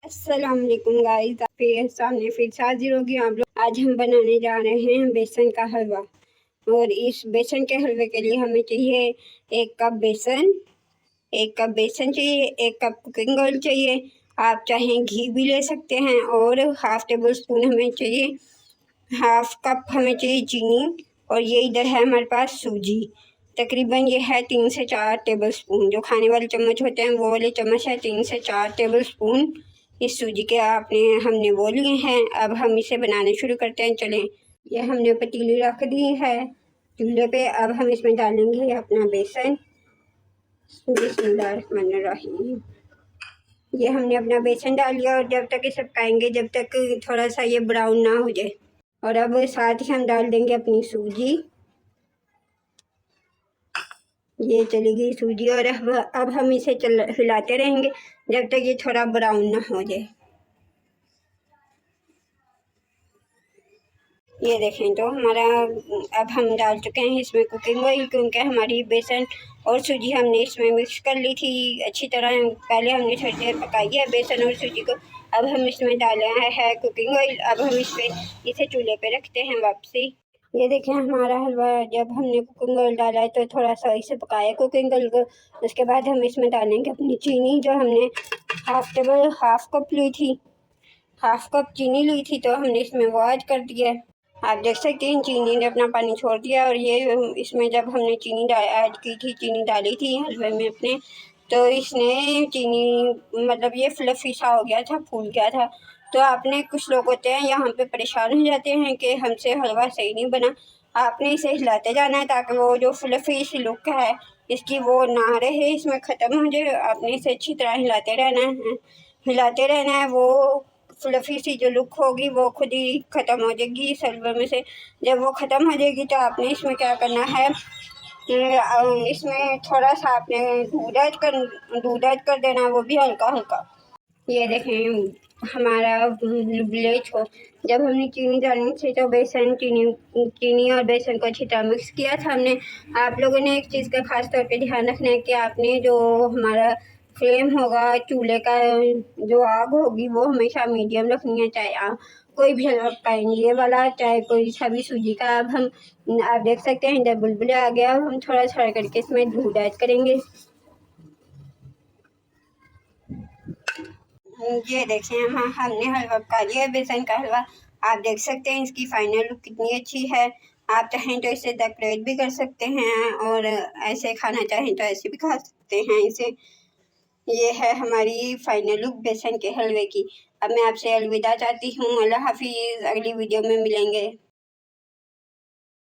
अस्सलाम वालेकुम गाइस, आपके सामने फिर से हाजिर होगी आप लोग। आज हम बनाने जा रहे हैं बेसन का हलवा। और इस बेसन के हलवे के लिए हमें चाहिए 1 कप बेसन चाहिए, 1 कप कुकिंग ऑयल चाहिए। आप चाहें घी भी ले सकते हैं। और हाफ टेबल स्पून हमें चाहिए, हाफ कप हमें चाहिए चीनी। और ये इधर है हमारे पास सूजी। तकरीबन ये है 3 से 4 टेबल स्पून। जो खाने वाले चम्मच होते हैं वो वाले चम्मच है 3 से 4 टेबल स्पून इस सूजी के हमने वो लिए हैं। अब हम इसे बनाने शुरू करते हैं। चलें, ये हमने पतीली रख दी है चूल्हे पे। अब हम इसमें डालेंगे अपना बेसन। बिस्मिल्लाहिर्रहमानिर्रहीम। ये हमने अपना बेसन डाल लिया और जब तक इसे पकाएंगे जब तक थोड़ा सा ये ब्राउन ना हो जाए। और अब साथ ही हम डाल देंगे अपनी सूजी। ये चली गई सूजी। और अब हम इसे हिलाते रहेंगे जब तक ये थोड़ा ब्राउन ना हो जाए। ये देखें तो हमारा अब हम डाल चुके हैं इसमें कुकिंग ऑयल, क्योंकि हमारी बेसन और सूजी हमने इसमें मिक्स कर ली थी अच्छी तरह। पहले हमने थोड़ी देर पकाई है बेसन और सूजी को। अब हम इसमें डाला है कुकिंग ऑयल। अब हम इसे चूल्हे पे रखते हैं वापसी। ये देखें हमारा हलवा, जब हमने कुकिंग ऑयल डाला है तो थोड़ा सा इसे पकाया कुकिंग ऑयल को। उसके बाद हम इसमें डालेंगे अपनी चीनी, जो हमने हाफ कप चीनी ली थी तो हमने इसमें वो ऐड कर दिया है। आप देख सकते हैं चीनी ने अपना पानी छोड़ दिया। और ये इसमें जब हमने चीनी ऐड की थी, चीनी डाली थी हलवे में अपने, तो इसने चीनी मतलब ये फ्लफी सा हो गया था, फूल गया था। तो आपने कुछ लोग होते हैं यहाँ पे परेशान हो जाते हैं कि हमसे हलवा सही नहीं बना। आपने इसे हिलाते जाना है ताकि वो जो फ्लफी सी लुक है इसकी वो ना रहे, इसमें ख़त्म हो जाए। आपने इसे अच्छी तरह हिलाते रहना है। वो फ्लफी सी जो लुक होगी वो खुद ही ख़त्म हो जाएगी इस हलवे में से। जब वो ख़त्म हो जाएगी तो आपने इसमें क्या करना है, इसमें थोड़ा सा आपने दूध ऐड कर देना, वो भी हल्का हल्का। ये देखें हमारा ब्लेच हो, जब हमने चीनी डाली थी तो चीनी और बेसन को अच्छी तरह मिक्स किया था हमने। आप लोगों ने एक चीज़ का ख़ास तौर पे ध्यान रखना है कि आपने जो हमारा फ्लेम होगा चूल्हे का, जो आग होगी वो हमेशा मीडियम रखनी है। चाहे कोई भी हलवा पकाएंगे ये वाला, चाहे कोई सा भी सूजी का। अब आप देख सकते हैं इधर बुलबुले आ गया। अब हम थोड़ा थोड़ा करके इसमें दूध ऐड करेंगे। ये देखें हमने हलवा पका लिया है, बेसन का हलवा। आप देख सकते हैं इसकी फाइनल लुक कितनी अच्छी है। आप चाहें तो इसे डेकोरेट भी कर सकते हैं और ऐसे खाना चाहें तो ऐसे भी खा सकते हैं इसे। ये है हमारी फाइनल लुक बेसन के हलवे की। अब मैं आपसे अलविदा चाहती हूँ। अल्लाह हाफिज़, अगली वीडियो में मिलेंगे।